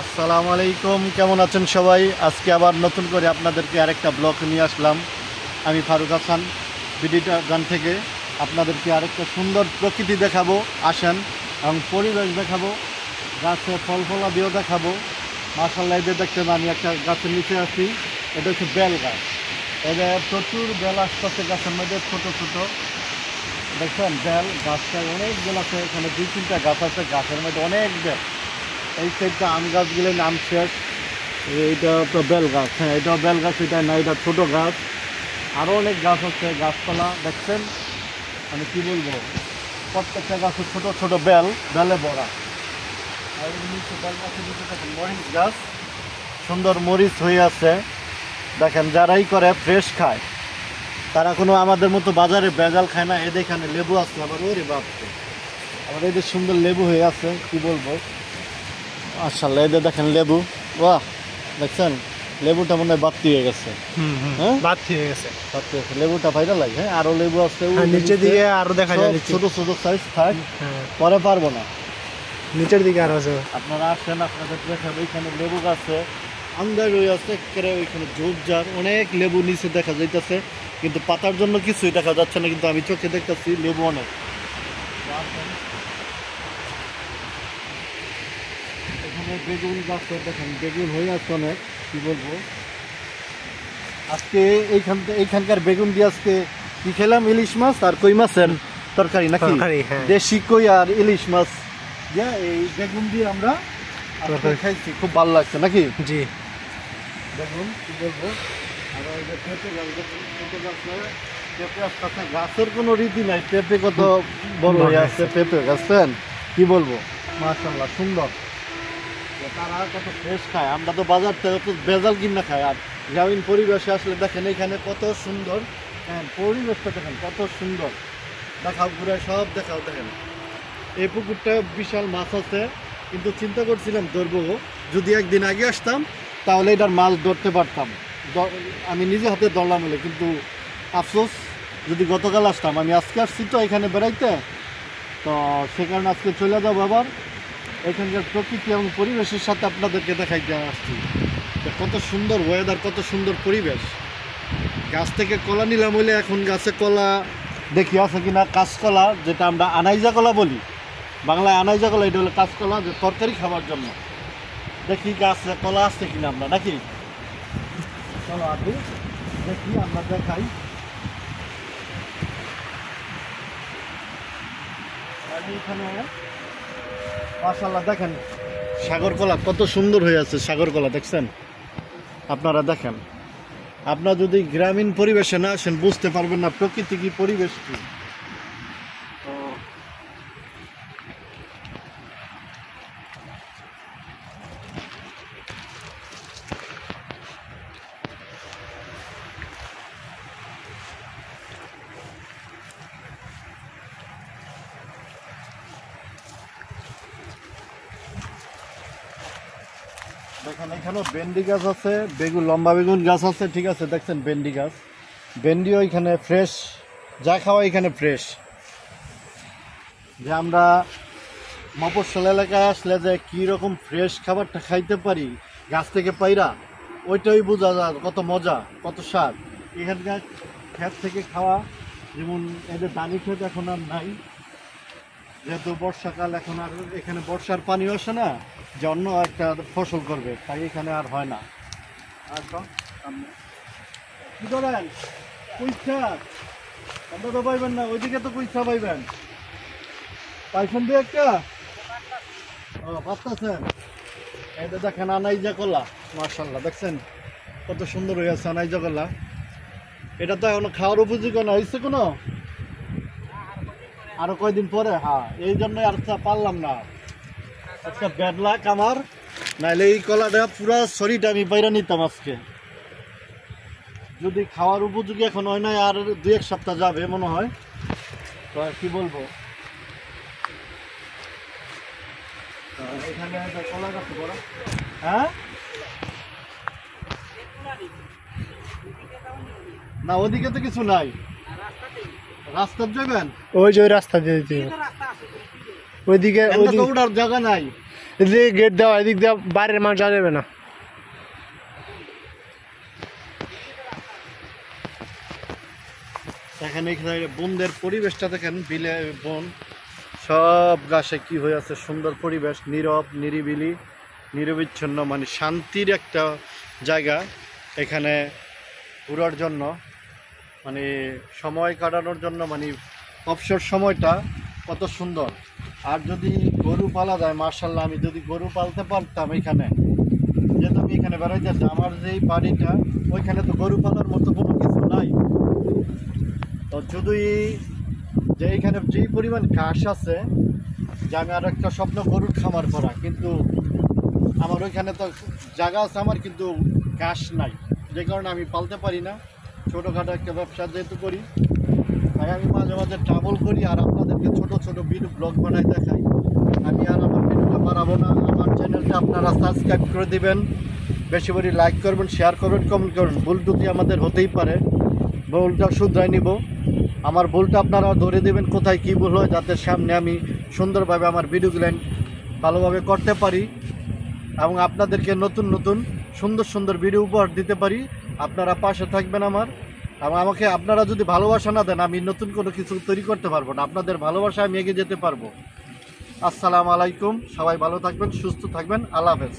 আসসালামু আলাইকুম, কেমন আছেন সবাই? আজকে আবার নতুন করে আপনাদেরকে আরেকটা ব্লগ নিয়ে আসলাম। আমি ফারুক হাসান বিডিটা গান থেকে আপনাদেরকে আরেকটা সুন্দর প্রকৃতি দেখাবো। আসেন এবং পরিবেশ দেখাবো, গাছে ফল ফলাদিও দেখাবো। মাশাআল্লাহ, এদের দেখতে আমি একটা গাছের নিচে আছি। এটা হচ্ছে বেল গাছ। এদের প্রচুর বেল আসতেছে গাছের মধ্যে, ছোটো ছোটো দেখছেন বেল। গাছটায় অনেকগুলো আছে, এখানে 2-3টা গাছ আছে, গাছের মধ্যে অনেক বেল। এই সাইডটা আম গাছগুলোর নাম শেষ। এইটা তো বেল গাছ, হ্যাঁ এটাও বেল গাছ, এটা না, এটা ছোটো গাছ। আরও অনেক গাছ আছে, গাছপালা দেখছেন, মানে কী বলবো, প্রত্যেকটা গাছে ছোটো ছোটো বেলে ভরা। আর নিচে বেল গাছের নিচে দেখেন মরিচ গাছ, সুন্দর মরিচ হয়ে আছে। দেখেন যারাই করে ফ্রেশ খায়, তারা কোনো আমাদের মতো বাজারে ভেজাল খায় না। এদের এখানে লেবু আছে আবার, ওরে বাপরে, আবার এদের সুন্দর লেবু হয়ে আছে, কি বলবো। মাশাআল্লাহ, এদের দেখেন লেবু, বাহ দেখছেন লেবুটা মনে হয় বাড়তি হয়ে গেছে। হ্যাঁ বাড়তি হয়ে গেছে, লেবুটা ভাইরাল লাগে। হ্যাঁ আরো লেবু আছে নিচের দিকে আরো দেখা যায়, ছোট ছোট সাইজ থাক, পরে পারবো না। নিচের দিকে আরো আছে, আপনারা আসেন, আপনাদের দেখাবো। ওইখানে লেবু গাছে আন্দাজ হয়ে আছে, ওইখানে ঝোপঝাড় অনেক লেবু নিচে দেখা যাইতেছে, কিন্তু পাতার জন্য কিছুই দেখা যাচ্ছে না, কিন্তু আমি চোখে দেখতেছি লেবু অনেক। এখানে বেগুন গাছে দেখেন বেগুন হয়ে আছে অনেক, কি বলবো। আজকে এইখানকার বেগুন দিয়ে আজকে কি খেলাম, ইলিশ মাছ আর কই মাছের তরকারি নাকি, দেশি কই আর ইলিশ মাছ দিয়ে এই বেগুন দিয়ে আমরা খাইছি, খুব ভালো লাগছে নাকি। জি বেগুন কি বলবো। আর পেঁপে আসতে গাছের কোনো রীতি নাই, পেঁপে কত বড় হয়ে আছে, পেঁপে গাছেন কি বলবো। মাশাআল্লাহ সুন্দর, তারা কত ফ্রেশ খায়, আমরা তো বাজার থেকে ভেজাল কিনা খাই। আর গ্রামীণ পরিবেশে আসলে দেখেন এখানে কত সুন্দর, হ্যাঁ পরিবেশটা দেখেন কত সুন্দর। দেখাও ঘুরে সব দেখাও। দেখেন এই পুকুরটা বিশাল মাছ আছে, কিন্তু চিন্তা করছিলাম ধরবো, যদি একদিন আগে আসতাম তাহলে এটার মাছ ধরতে পারতাম। আমি নিজে হাতে ধরলাম বলে, কিন্তু আফসোস যদি গতকাল আসতাম। আমি আজকে আসছি তো এখানে বেড়াইতে, তো সে কারণে আজকে চলে যাবো আবার। এখানকার প্রকৃতি এবং পরিবেশের সাথে আপনাদেরকে দেখাইতে আসছি, কত সুন্দর ওয়েদার, কত সুন্দর পরিবেশ। গাছ থেকে কলা নিলাম হইলে, এখন গাছে কলা দেখি আছে কিনা, কাঁচকলা যেটা আমরা আনাইজা কলা বলি, বাংলায় আনাইজা কলা, এটা হলো কাঁচকলা, যে তরকারি খাবার জন্য। দেখি গাছে কলা আছে কিনা আমরা নাকি, চলো আগে দেখি, আমরা দেখাই। এখানে মাশাআল্লাহ দেখেন সাগর কলা কত সুন্দর হয়ে আছে, সাগর কলা দেখছেন আপনারা। দেখেন আপনারা যদি গ্রামীণ পরিবেশে না আসেন বুঝতে পারবেন না প্রকৃতি কি, পরিবেশ কি। দেখেন এখানেও ভেন্ডি গাছ আছে, বেগুন, লম্বা বেগুন গাছ আছে, ঠিক আছে দেখছেন ভেন্ডি গাছ, ভেন্ডিও এখানে ফ্রেশ, যা খাওয়া এখানে ফ্রেশ। যে আমরা মফস্বল এলাকায় আসলে যে কীরকম ফ্রেশ খাবারটা খাইতে পারি গাছ থেকে পাইরা, ওইটাই বোঝা যায় কত মজা, কত স্বাদ। এখানকার ক্ষেত থেকে খাওয়া, যেমন এদের দানি ক্ষেত এখন আর নাই, যেহেতু বর্ষাকাল, এখন আর এখানে বর্ষার পানি আসে না যে অন্য একটা ফসল করবে, তাই এখানে আর হয় না। আর কি করেন কুইচ্ছা, আমরা তো পাইবেন না, ওইদিকে তো কুইচ্ছা পাইবেন, পাইছেন দিয়ে একটা পাচ্ছেন। এটা দেখেন আনাইজা কলা, মাশাআল্লাহ দেখছেন কত সুন্দর হয়ে আছে আনাইজা কলা। এটা তো এখনো খাওয়ার উপযোগী না হয়েছে কোনো, আরো কয়দিন পরে। হ্যাঁ এই জন্যই আর পারলাম না, আজকে ব্যাড লাক আমার, নাহলে এই কলাটা পুরা শরীরটা আমি বাইরে নিতাম আজকে। যদি খাওয়ার উপযোগী এখন হয় না, আর 2-1 সপ্তাহ যাবে মনে হয়, তো আর কি বলবো। এখানে কলা গাছ বড়, হ্যাঁ না ওদিকে তো কিছু নাই, রাস্তা যাবেন ওই যে রাস্তা দিয়ে দিতে, ওইদিকে ওঠার জায়গা নাই। এদিকে গেট দেওয়া, এদিক দিয়ে বাইরের মানুষ যাওয়া যাবে না। এখানে বনদের পরিবেশটা দেখেন, বিলে বন, সব গাছে কি হয়ে আছে, সুন্দর পরিবেশ, নীরব নিরিবিলি নিরবিচ্ছিন্ন, মানে শান্তির একটা জায়গা এখানে ঘোরার জন্য, মানে সময় কাটানোর জন্য, মানে অবসর সময়টা কত সুন্দর। আর যদি গরু পালা যায়, মার্শাল্লাহ, আমি যদি গরু পালতে পারতাম এখানে, যেহেতু আমি এখানে বেড়াইতেছি, আমার যেই বাড়িটা ওইখানে তো গরু পালার মতো কোনো কিছু নাই। তো যদি যে এখানে যে পরিমাণ ঘাস আছে, যে আমি আর একটা স্বপ্ন গরুর খামার করা, কিন্তু আমার ওইখানে তো জায়গা আছে আমার, কিন্তু ঘাস নাই, যে কারণে আমি পালতে পারি না। ছোটোখাটো একটা ব্যবসা যেহেতু করি, তাই আমি মাঝে মাঝে ট্রাভেল করি আর আপনাদেরকে ছোট ছোট ভিডিও ব্লগ বানাই দেখাই। আমি আর আমার ভিডিওটা বাড়াবো না। আমার চ্যানেলটা আপনারা সাবস্ক্রাইব করে দিবেন, বেশি করে লাইক করবেন, শেয়ার করবেন, কমেন্ট করবেন। ভুল ত্রুটি আমাদের হতেই পারে, ভুলটা শুধরাই নিব। আমার ভুলটা আপনারা ধরে দেবেন কোথায় কী ভুল হয়, যাতে সামনে আমি সুন্দরভাবে আমার ভিডিওগুলো ভালোভাবে করতে পারি এবং আপনাদেরকে নতুন নতুন সুন্দর সুন্দর ভিডিও উপহার দিতে পারি। আপনারা পাশে থাকবেন আমার, এবং আমাকে আপনারা যদি ভালোবাসা না দেন, আমি নতুন কোনো কিছু তৈরি করতে পারবো না। আপনাদের ভালোবাসা আমি এগিয়ে যেতে পারবো। আসসালামু আলাইকুম, সবাই ভালো থাকবেন, সুস্থ থাকবেন, আল্লাহ হাফেজ।